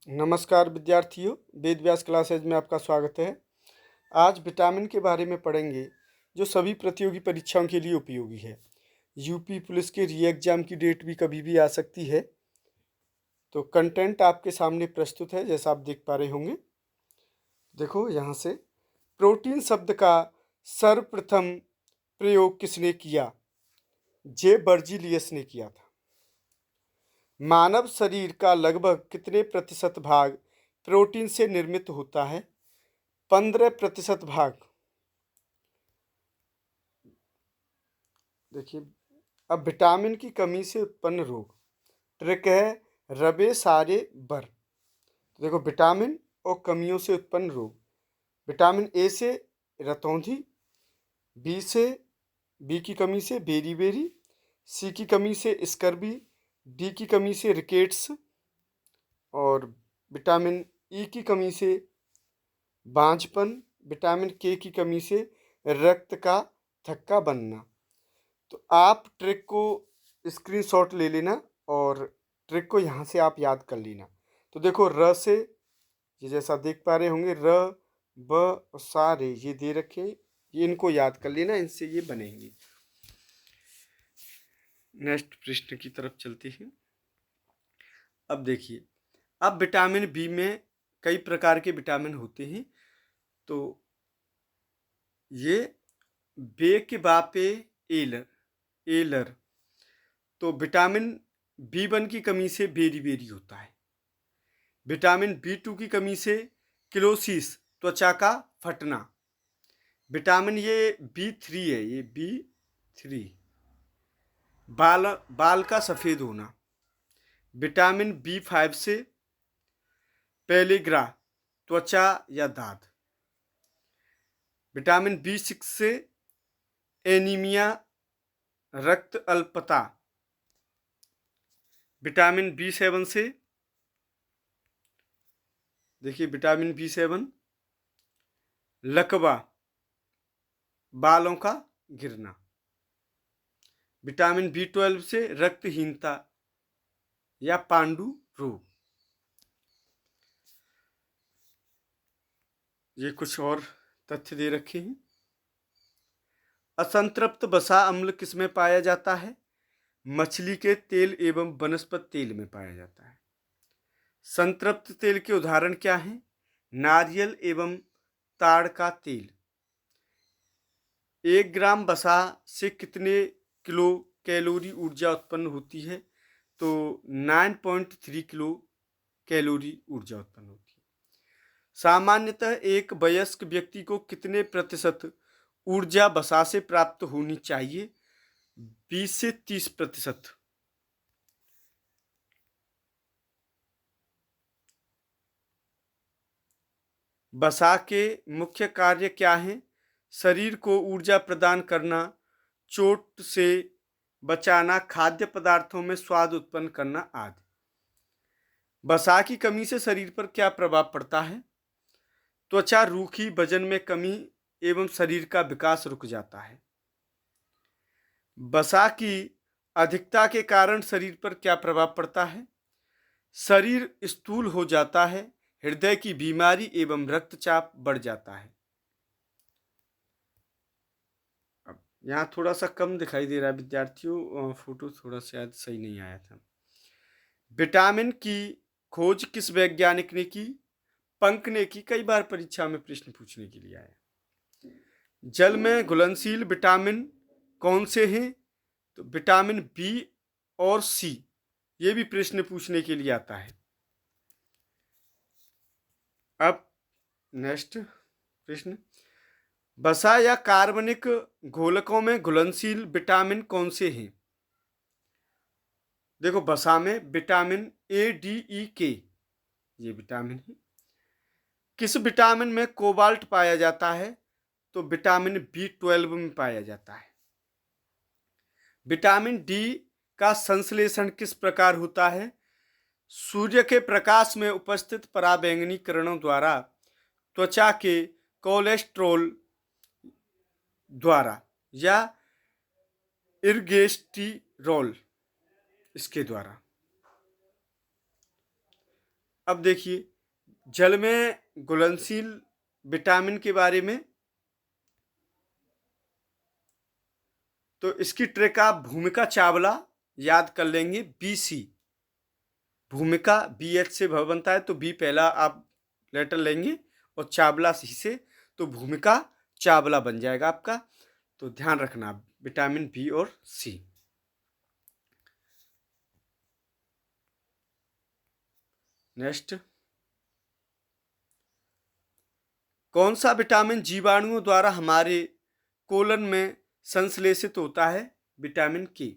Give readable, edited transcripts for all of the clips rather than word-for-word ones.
नमस्कार विद्यार्थियों, वेद व्यास क्लासेज में आपका स्वागत है। आज विटामिन के बारे में पढ़ेंगे जो सभी प्रतियोगी परीक्षाओं के लिए उपयोगी है। यूपी पुलिस के री एग्जाम की डेट भी कभी भी आ सकती है। तो कंटेंट आपके सामने प्रस्तुत है, जैसा आप देख पा रहे होंगे। देखो यहाँ से, प्रोटीन शब्द का सर्वप्रथम प्रयोग किसने किया? जे बर्जीलियस ने किया था। मानव शरीर का लगभग कितने प्रतिशत भाग प्रोटीन से निर्मित होता है? 15% भाग। देखिए, अब विटामिन की कमी से उत्पन्न रोग, ट्रिक है रबे सारे बर। तो देखो, विटामिन और कमियों से उत्पन्न रोग, विटामिन ए से रतौंधी, बी की कमी से बेरी बेरी, सी की कमी से स्कर्बी, डी की कमी से रिकेट्स और विटामिन ई की कमी से बांझपन, विटामिन के की कमी से रक्त का थक्का बनना। तो आप ट्रिक को स्क्रीनशॉट ले लेना और ट्रिक को यहाँ से आप याद कर लेना। तो देखो, र से, ये जैसा देख पा रहे होंगे, र ब और सा रे ये दे रखे हैं, ये इनको याद कर लेना, इनसे ये बनेंगे। नेक्स्ट प्रश्न की तरफ चलते हैं। अब देखिए, अब विटामिन बी में कई प्रकार के विटामिन होते हैं। तो ये बे के बापे एलर एलर तो विटामिन बी1 की कमी से बेरी बेरी होता है। विटामिन बी2 की कमी से क्लोसिस, त्वचा का फटना। विटामिन ये बी3 है, ये बी3, बाल का सफ़ेद होना। विटामिन बी5 से पेलिग्रा, त्वचा या दाद। विटामिन बी6 से एनीमिया, रक्त अल्पता। विटामिन बी7 से, देखिए, विटामिन बी7 लकवा, बालों का गिरना। विटामिन बी12 से रक्तहीनता या पांडु रोग। ये कुछ और तथ्य दे रखे हैं। असंतृप्त वसा अम्ल किसमें पाया जाता है? मछली के तेल एवं वनस्पति तेल में पाया जाता है। संतृप्त तेल के उदाहरण क्या हैं? नारियल एवं ताड़ का तेल। 1 ग्राम वसा से कितने किलो कैलोरी ऊर्जा उत्पन्न होती है? तो 9.3 किलो कैलोरी ऊर्जा उत्पन्न होती है। सामान्यतः एक वयस्क व्यक्ति को कितने प्रतिशत ऊर्जा वसा से प्राप्त होनी चाहिए? 20 से 30%। वसा के मुख्य कार्य क्या हैं? शरीर को ऊर्जा प्रदान करना, चोट से बचाना, खाद्य पदार्थों में स्वाद उत्पन्न करना आदि। वसा की कमी से शरीर पर क्या प्रभाव पड़ता है? त्वचा रूखी, वजन में कमी एवं शरीर का विकास रुक जाता है। वसा की अधिकता के कारण शरीर पर क्या प्रभाव पड़ता है? शरीर स्थूल हो जाता है, हृदय की बीमारी एवं रक्तचाप बढ़ जाता है। अब यहाँ थोड़ा सा कम दिखाई दे रहा है विद्यार्थियों, फोटो थोड़ा शायद सही नहीं आया था। विटामिन की खोज किस वैज्ञानिक ने की? पंक ने की। कई बार परीक्षा में प्रश्न पूछने के लिए आया। जल में घुलनशील विटामिन कौन से हैं? तो विटामिन बी और सी, ये भी प्रश्न पूछने के लिए आता है। अब नेक्स्ट प्रश्न, वसा या कार्बनिक घोलकों में घुलनशील विटामिन कौन से हैं? देखो, वसा में विटामिन ए, डी, ई, के, ये विटामिन है। किस विटामिन में कोबाल्ट पाया जाता है? तो विटामिन बी12 में पाया जाता है। विटामिन डी का संश्लेषण किस प्रकार होता है? सूर्य के प्रकाश में उपस्थित पराबैंगनी किरणों द्वारा, त्वचा के कोलेस्ट्रॉल द्वारा या इर्गेस्टिरोल, इसके द्वारा। अब देखिए जल में घुलनशील विटामिन के बारे में, तो इसकी ट्रिक आप भूमिका चावला याद कर लेंगे। BC भूमिका BH से भ बनता है, तो B पहला आप लेटर लेंगे और चावला C से, तो भूमिका चावला बन जाएगा आपका। तो ध्यान रखना विटामिन B और C। नेक्स्ट, कौन सा विटामिन जीवाणुओं द्वारा हमारे कोलन में संश्लेषित होता है? Vitamin K।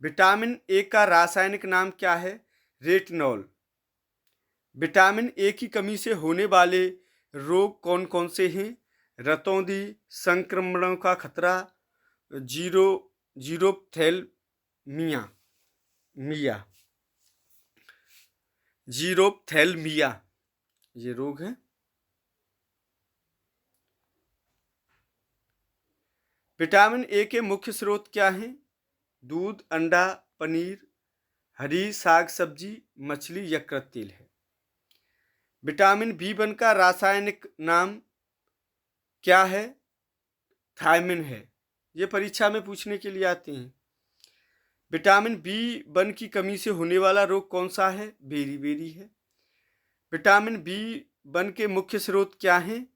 विटामिन A का रासायनिक नाम क्या है? रेटिनॉल। विटामिन A की कमी से होने वाले रोग कौन कौन से हैं? रतौंधी, संक्रमणों का खतरा, जीरोप्थेल्मिया ये रोग है। विटामिन A के मुख्य स्रोत क्या हैं? दूध, अंडा, पनीर, हरी साग सब्जी, मछली, यकृत तेल है। विटामिन B1 का रासायनिक नाम क्या है? थायमिन है। ये परीक्षा में पूछने के लिए आते हैं। विटामिन B1 की कमी से होने वाला रोग कौन सा है? बेरी है। विटामिन B1 के मुख्य स्रोत क्या हैं?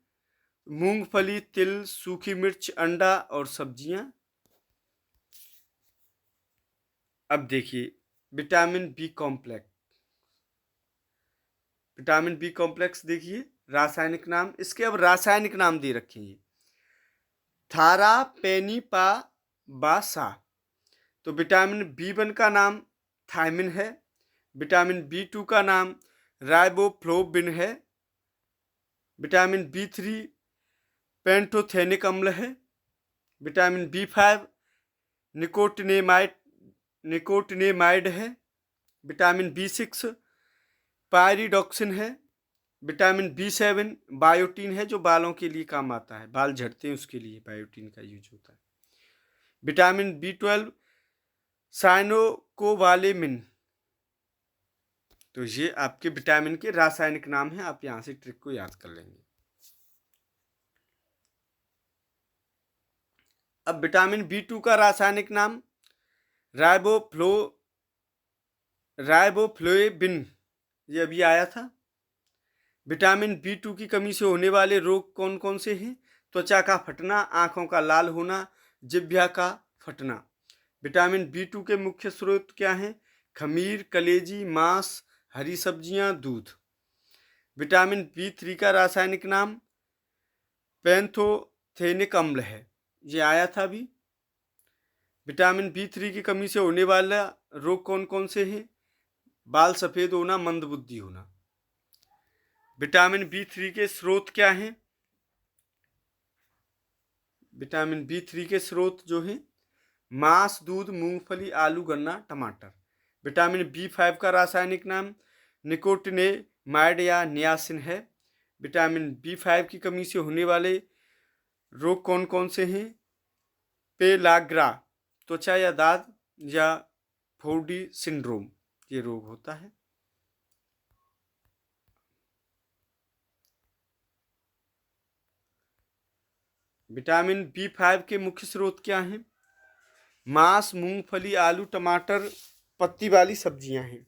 मूंगफली, तिल, सूखी मिर्च, अंडा और सब्जियां। अब देखिए vitamin B complex. Vitamin B complex देखिए रासायनिक नाम, इसके अब रासायनिक नाम दे रखे हैं। थारापेनिपाबासा। तो विटामिन B1 का नाम थायमिन है। विटामिन B2 का नाम राइबोफ्लोविन है। विटामिन B3 पेंटोथेनिक अम्ल है। विटामिन B5 निकोटिनेमाइड है। विटामिन B6 पायरिडॉक्सिन है। विटामिन B7 बायोटीन है, जो बालों के लिए काम आता है, बाल झड़ते हैं उसके लिए बायोटीन का यूज होता है। Vitamin B12 साइनोकोबालेमिन। तो ये आपके विटामिन के रासायनिक नाम है, आप यहां से ट्रिक को याद कर लेंगे। अब विटामिन B2 का रासायनिक नाम राइबोफ्लोविन, ये अभी आया था। विटामिन B2 की कमी से होने वाले रोग कौन कौन से हैं? त्वचा का फटना, आंखों का लाल होना, जिह्वा का फटना। विटामिन B2 के मुख्य स्रोत क्या हैं? खमीर, कलेजी, मांस, हरी सब्जियां, दूध। विटामिन B3 का रासायनिक नाम पेंथोथेनिक अम्ल है, ये आया था अभी। विटामिन B3 की कमी से होने वाला रोग कौन कौन से हैं? बाल सफेद होना, मंदबुद्धि होना। विटामिन B3 के स्रोत क्या हैं? विटामिन B3 के स्रोत जो हैं मांस, दूध, मूंगफली, आलू, गन्ना, टमाटर। विटामिन B5 का रासायनिक नाम निकोटिनेमाइड या नियासिन है। विटामिन B5 की कमी से होने वाले रोग कौन कौन से हैं? पेलाग्रा, त्वचा या दाद, या फोर्डी सिंड्रोम, ये रोग होता है। विटामिन B5 के मुख्य स्रोत क्या हैं? मांस, मूंगफली, आलू, टमाटर, पत्ती वाली सब्जियां हैं।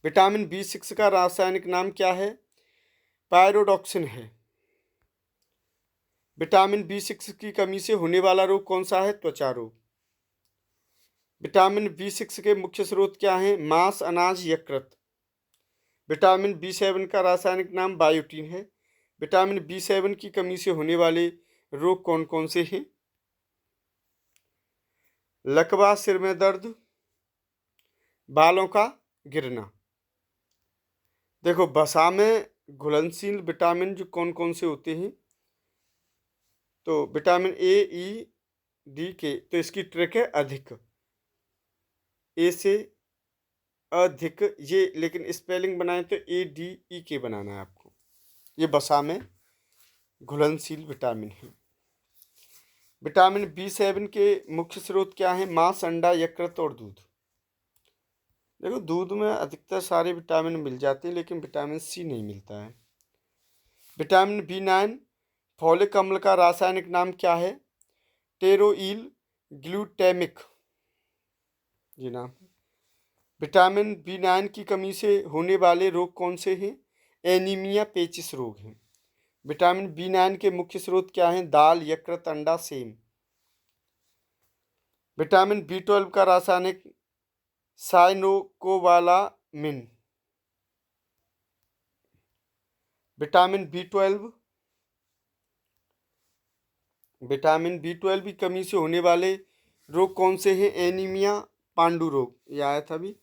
विटामिन B6 का रासायनिक नाम क्या है? पायरोडॉक्सिन है। विटामिन B6 की कमी से होने वाला रोग कौन सा है? त्वचा रोग। विटामिन B6 के मुख्य स्रोत क्या हैं? मांस, अनाज, यकृत। विटामिन B7 का रासायनिक नाम बायोटीन है। विटामिन B7 की कमी से होने वाले रोग कौन कौन से हैं? लकवा, सिर में दर्द, बालों का गिरना। देखो वसा में घुलनशील विटामिन जो कौन कौन से होते हैं, तो vitamin A, E, D, K, तो इसकी ट्रिक है अधिक, ए से अधिक, ये लेकिन स्पेलिंग बनाए तो ADEK बनाना है आपको। ये वसा में घुलनशील विटामिन है। विटामिन B7 के मुख्य स्रोत क्या हैं? मांस, अंडा, यकृत और दूध। देखो, दूध में अधिकतर सारे विटामिन मिल जाते हैं, लेकिन विटामिन सी नहीं मिलता है। विटामिन B9 फॉलिक अम्ल का रासायनिक नाम क्या है? टेरोइल ग्लूटेमिक जी नाम। विटामिन B9 की कमी से होने वाले रोग कौन से हैं? एनीमिया, पेचिस रोग हैं। विटामिन B9 के मुख्य स्रोत क्या हैं? दाल, यकृत, अंडा, सेम। विटामिन B12 का रासायनिक साइनोकोबालामिन। विटामिन B12 की कमी से होने वाले रोग कौन से हैं? एनीमिया, पांडु रोग, ये आया था अभी।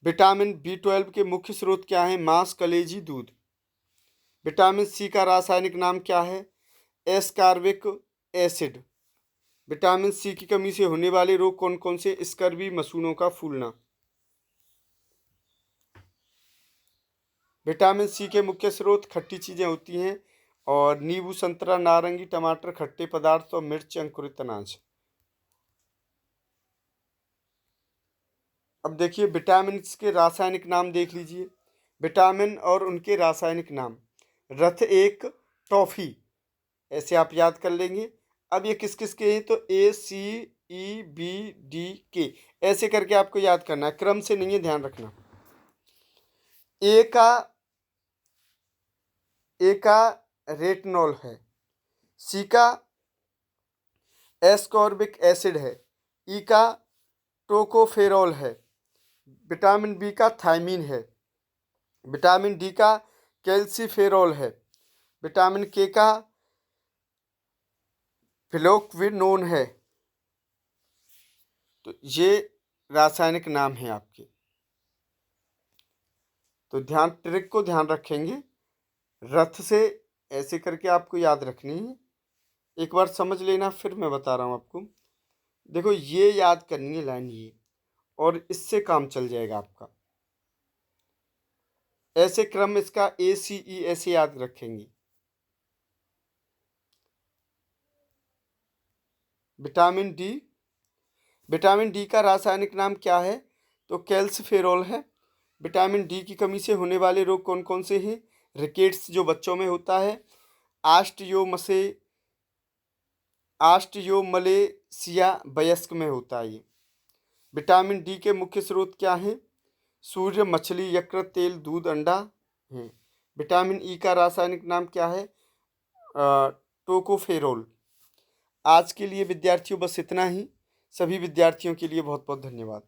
विटामिन B12 के मुख्य स्रोत क्या हैं? मांस, कलेजी, दूध। विटामिन सी का रासायनिक नाम क्या है? Ascorbic acid. विटामिन सी की कमी से होने वाले रोग कौन कौन से? स्कर्वी, मसूड़ों का फूलना। विटामिन सी के मुख्य स्रोत खट्टी चीजें होती हैं, और नींबू, संतरा, नारंगी, टमाटर, खट्टे पदार्थ और मिर्च, अंकुरित अनाज। अब देखिए, विटामिन के रासायनिक नाम देख लीजिए। विटामिन और उनके रासायनिक नाम। रथ एक टॉफी, ऐसे आप याद कर लेंगे। अब ये किस किस के हैं? तो ACEBDK, ऐसे करके आपको याद करना है, क्रम से नहीं है, ध्यान रखना। ए का रेटिनॉल है। सी का एस्कॉर्बिक एसिड है। ई का टोकोफेरॉल है। विटामिन बी का थायमीन है। विटामिन डी का कैल्सीफेरॉल है। विटामिन के का फ्लोक्विनोन है। तो ये रासायनिक नाम है आपके। तो ट्रिक को ध्यान रखेंगे, रथ से ऐसे करके आपको याद रखनी है। एक बार समझ लेना, फिर मैं बता रहा हूँ आपको। देखो, ये याद करनी है लाइन ये, और इससे काम चल जाएगा आपका। ऐसे क्रम इसका ACE ऐसे याद रखेंगे। विटामिन डी का रासायनिक नाम क्या है? तो कैल्सीफेरॉल है। विटामिन डी की कमी से होने वाले रोग कौन कौन से हैं? रिकेट्स, जो बच्चों में होता है। आस्टियोमलेसिया वयस्क में होता है ये। विटामिन डी के मुख्य स्रोत क्या हैं? सूर्य, मछली, यकृत, तेल, दूध, अंडा है। विटामिन ई का रासायनिक नाम क्या है? टोकोफेरोल। आज के लिए विद्यार्थियों बस इतना ही। सभी विद्यार्थियों के लिए बहुत बहुत धन्यवाद।